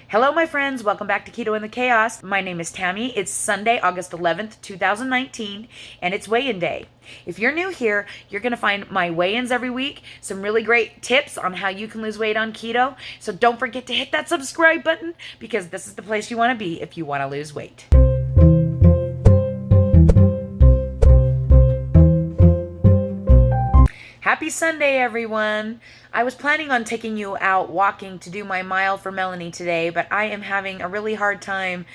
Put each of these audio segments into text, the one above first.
Hello, my friends. Welcome back to Keto and the Chaos. My name is Tammy. It's Sunday, August 11th, 2019, and it's weigh-in day. If you're new here, you're going to find my weigh-ins every week, some really great tips on how you can lose weight on keto. So don't forget to hit that subscribe button because this is the place you want to be if you want to lose weight. Happy Sunday, everyone. I was planning on taking you out walking to do my mile for Melanie today, but I am having a really hard time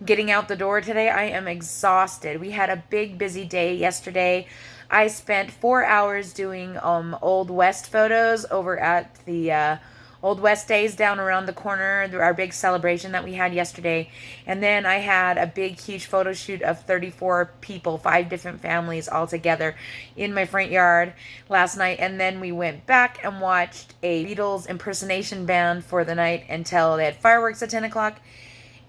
getting out the door today. I am exhausted. We had a big, busy day yesterday. I spent 4 hours doing Old West photos over at the Old West Days down around the corner, our big celebration that we had yesterday. And then I had a big, huge photo shoot of 34 people, 5 different families all together in my front yard last night. And then we went back and watched a Beatles impersonation band for the night until they had fireworks at 10 o'clock.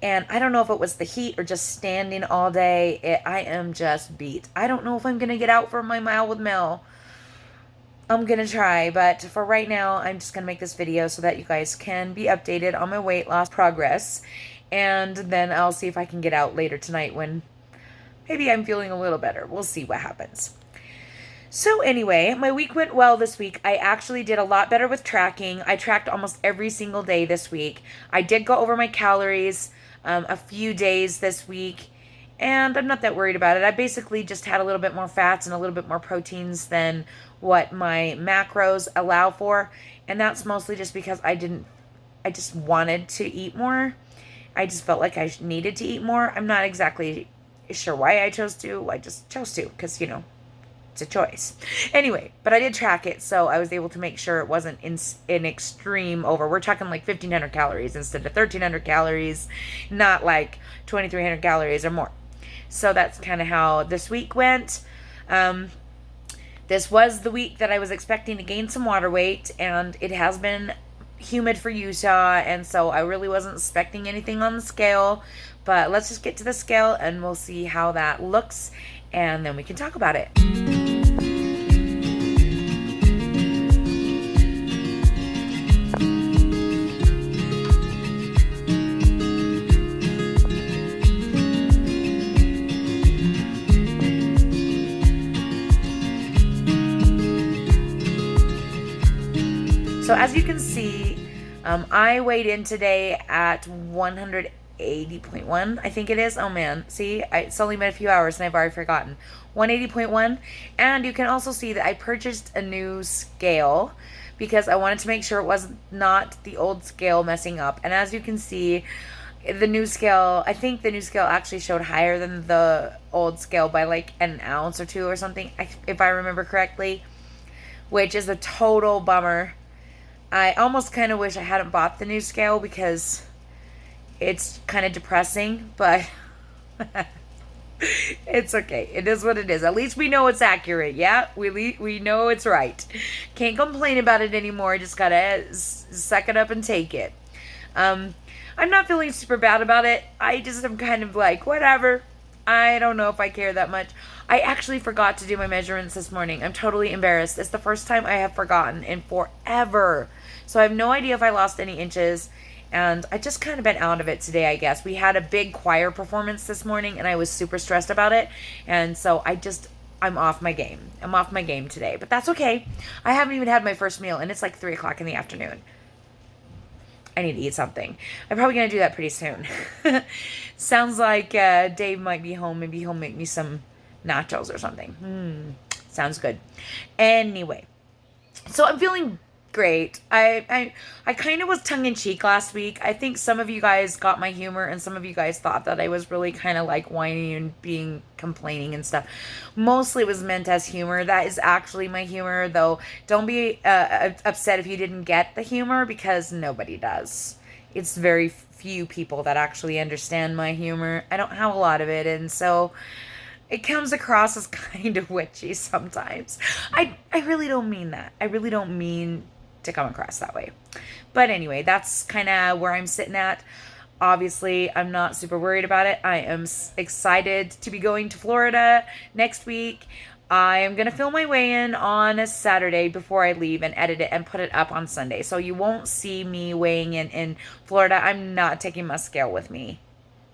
And I don't know if it was the heat or just standing all day. I am just beat. I don't know if I'm going to get out for my mile with Mel. I'm going to try, but for right now, I'm just going to make this video so that you guys can be updated on my weight loss progress. And then I'll see if I can get out later tonight when maybe I'm feeling a little better. We'll see what happens. So anyway, my week went well this week. I actually did a lot better with tracking. I tracked almost every single day this week. I did go over my calories a few days this week, and I'm not that worried about it. I basically just had a little bit more fats and a little bit more proteins than what my macros allow for. And that's mostly just because I just wanted to eat more. I just felt like I needed to eat more. I'm not exactly sure why I chose to. I just chose to because, it's a choice. Anyway, but I did track it, so I was able to make sure it wasn't in extreme over. We're talking like 1,500 calories instead of 1,300 calories, not like 2,300 calories or more. So that's kind of how this week went. This was the week that I was expecting to gain some water weight, and it has been humid for Utah, and so I really wasn't expecting anything on the scale. But let's just get to the scale, and we'll see how that looks, and then we can talk about it. So as you can see, I weighed in today at 180.1, I think it is. Oh man, see, it's only been a few hours and I've already forgotten. 180.1, and you can also see that I purchased a new scale because I wanted to make sure it was not the old scale messing up. And as you can see, the new scale, I think the new scale actually showed higher than the old scale by like an ounce or two or something, if I remember correctly, which is a total bummer. I almost kind of wish I hadn't bought the new scale because it's kind of depressing, but it's okay. It is what it is. At least we know it's accurate, yeah? We know it's right. Can't complain about it anymore. Just gotta suck it up and take it. I'm not feeling super bad about it. I just am kind of like, whatever. I don't know if I care that much. I actually forgot to do my measurements this morning. I'm totally embarrassed. It's the first time I have forgotten in forever. So I have no idea if I lost any inches. And I just kind of been out of it today, I guess. We had a big choir performance this morning and I was super stressed about it. And so I'm off my game. I'm off my game today. But that's okay. I haven't even had my first meal and it's like 3 o'clock in the afternoon. I need to eat something. I'm probably going to do that pretty soon. Sounds like Dave might be home. Maybe he'll make me some nachos or something. Sounds good. Anyway, so I'm feeling great. I kind of was tongue-in-cheek last week. I think some of you guys got my humor and some of you guys thought that I was really kind of like whining and complaining and stuff. Mostly it was meant as humor. That is actually my humor, though. Don't be upset if you didn't get the humor because nobody does. It's very few people that actually understand my humor. I don't have a lot of it, and so it comes across as kind of witchy sometimes. I really don't mean that. I really don't mean to come across that way. But anyway, that's kind of where I'm sitting at. Obviously, I'm not super worried about it. I am excited to be going to Florida next week. I am going to film my weigh-in on a Saturday before I leave and edit it and put it up on Sunday. So you won't see me weighing in Florida. I'm not taking my scale with me.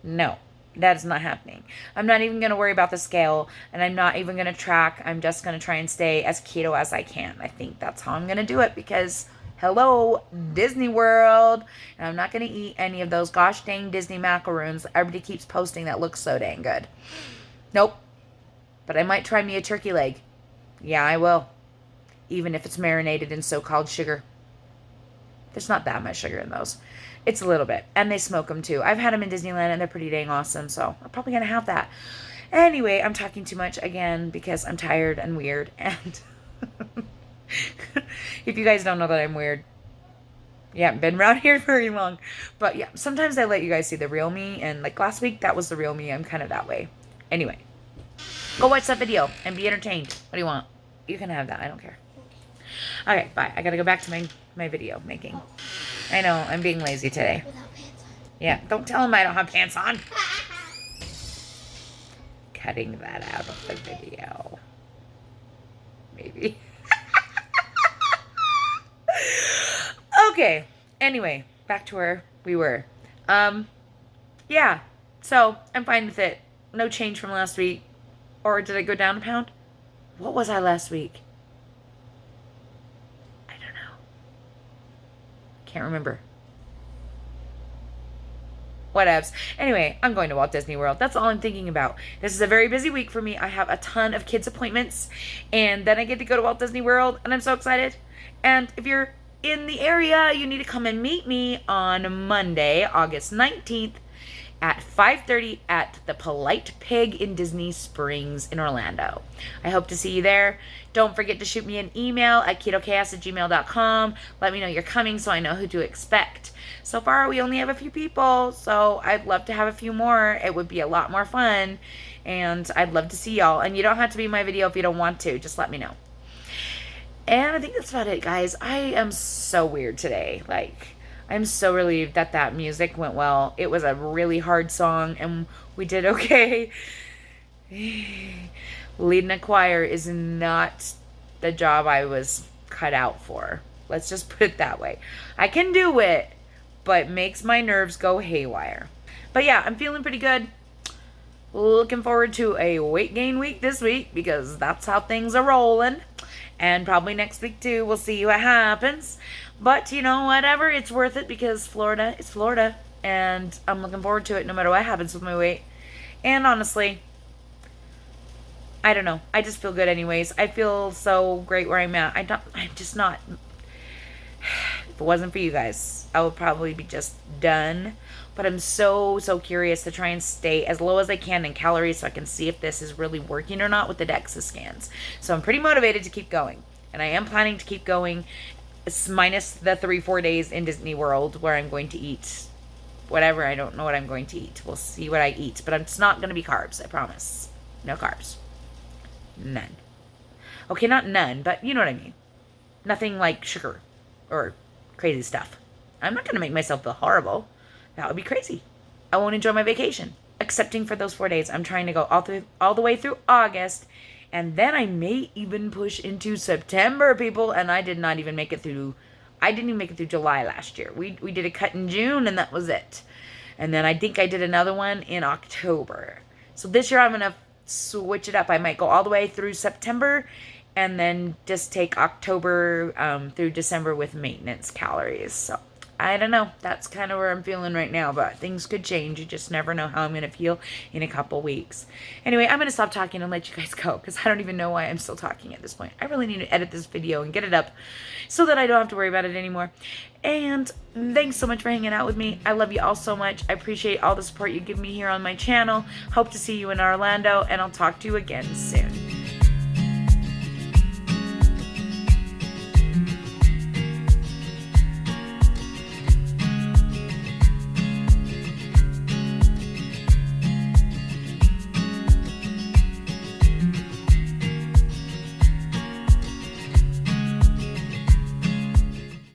No, that is not happening. I'm not even going to worry about the scale, and I'm not even going to track. I'm just going to try and stay as keto as I can. I think that's how I'm going to do it because, hello, Disney World. And I'm not going to eat any of those gosh dang Disney macaroons everybody keeps posting that looks so dang good. Nope. But I might try me a turkey leg. Yeah, I will. Even if it's marinated in so-called sugar. There's not that much sugar in those. It's a little bit. And they smoke them too. I've had them in Disneyland and they're pretty dang awesome. So I'm probably going to have that. Anyway, I'm talking too much again because I'm tired and weird. And if you guys don't know that I'm weird, you haven't been around here very long. But yeah, sometimes I let you guys see the real me. And like last week, that was the real me. I'm kind of that way. Anyway. Go watch that video and be entertained. What do you want? You can have that. I don't care. Okay, bye. I gotta go back to my video making. I know, I'm being lazy today. Yeah, don't tell him I don't have pants on. Cutting that out of the video. Maybe. Okay, anyway, back to where we were. Yeah, so I'm fine with it. No change from last week. Or did I go down a pound? What was I last week? I don't know. Can't remember. Whatevs. Anyway, I'm going to Walt Disney World. That's all I'm thinking about. This is a very busy week for me. I have a ton of kids' appointments. And then I get to go to Walt Disney World. And I'm so excited. And if you're in the area, you need to come and meet me on Monday, August 19th. At 5:30 at the Polite Pig in Disney Springs in Orlando. I hope to see you there. Don't forget to shoot me an email at ketochaos@gmail.com. Let me know you're coming so I know who to expect. So far, we only have a few people, so I'd love to have a few more. It would be a lot more fun, and I'd love to see y'all. And you don't have to be in my video if you don't want to. Just let me know. And I think that's about it, guys. I am so weird today. I'm so relieved that that music went well. It was a really hard song, and we did okay. Leading a choir is not the job I was cut out for. Let's just put it that way. I can do it, but it makes my nerves go haywire. But yeah, I'm feeling pretty good. Looking forward to a weight gain week this week because that's how things are rolling. And probably next week too. We'll see what happens. But, you know, whatever, it's worth it because Florida is Florida. And I'm looking forward to it no matter what happens with my weight. And honestly, I don't know. I just feel good anyways. I feel so great where I'm at. I'm just not. If it wasn't for you guys, I would probably be just done. But I'm so curious to try and stay as low as I can in calories so I can see if this is really working or not with the DEXA scans. So I'm pretty motivated to keep going. And I am planning to keep going. Minus the 3-4 days in Disney World where I'm going to eat whatever. I don't know what I'm going to eat. We'll see what I eat. But it's not going to be carbs, I promise. No carbs. None. Okay, not none, but you know what I mean. Nothing like sugar or crazy stuff. I'm not going to make myself feel horrible. That would be crazy. I won't enjoy my vacation. Excepting for those 4 days. I'm trying to go all the way through August. And then I may even push into September, people. And I didn't even make it through July last year. We did a cut in June, and that was it. And then I think I did another one in October. So this year I'm going to switch it up. I might go all the way through September and then just take October through December with maintenance calories. So I don't know. That's kind of where I'm feeling right now, but things could change. You just never know how I'm going to feel in a couple weeks. Anyway, I'm going to stop talking and let you guys go because I don't even know why I'm still talking at this point. I really need to edit this video and get it up so that I don't have to worry about it anymore. And thanks so much for hanging out with me. I love you all so much. I appreciate all the support you give me here on my channel. Hope to see you in Orlando, and I'll talk to you again soon.